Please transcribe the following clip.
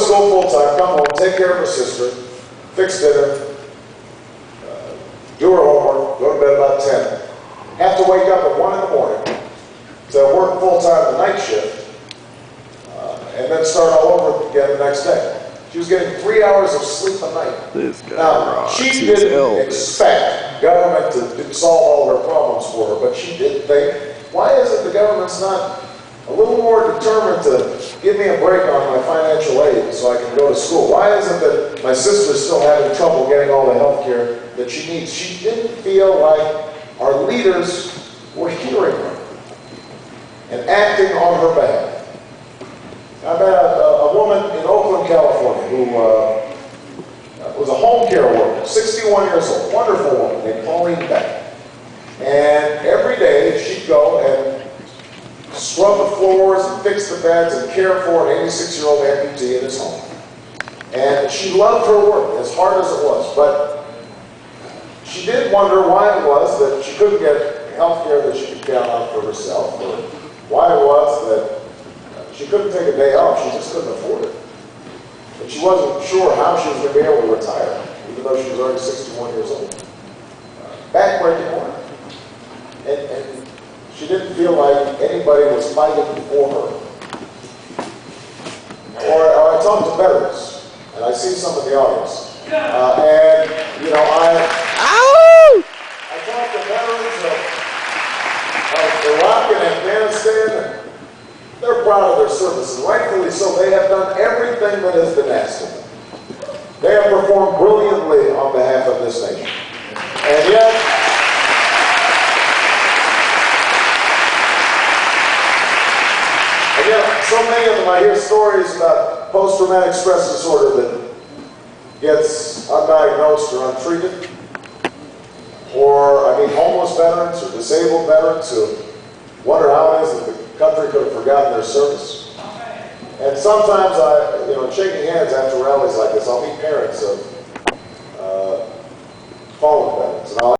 school full-time, come home, take care of her sister, fix dinner, do her homework, go to bed about 10. Have to wake up at 1 in the morning to work full-time the night shift, and then start all over again the next day. She was getting 3 hours of sleep a night. This guy now, rocks. she didn't expect government to solve all her problems for her, but she did think, why is it the government's not a little more determined to give me a break on my financial aid so I can go to school? Why is it that my sister's still having trouble getting all the health care that she needs? She didn't feel like our leaders were hearing her and acting on her behalf. I met a woman in Oakland, California, who was a home care worker, 61 years old, wonderful woman named Pauline Beck. And every day she'd go and scrub the floors and fix the beds and care for an 86-year-old amputee in his home. And she loved her work, as hard as it was, but she did wonder why it was that she couldn't get health care that she could count on for herself, or why it was that she couldn't take a day off. She just couldn't afford it. But she wasn't sure how she was going to be able to retire, even though she was already 61 years old. Backbreaking work. And she didn't feel like anybody was fighting for her. Or I talked to veterans, and I see some of the audience. And, you know, I talked to veterans of Iraq and Afghanistan, and they're proud of their service, and rightfully so. They have done everything that has been asked of them. They have performed brilliantly on behalf of this nation. And yet, so many of them, I hear stories about post-traumatic stress disorder that gets undiagnosed or untreated, or, I mean, homeless veterans or disabled veterans who wonder how it is that the country could have forgotten their service. And sometimes shaking hands after rallies like this, I'll meet parents of fallen veterans, and I'll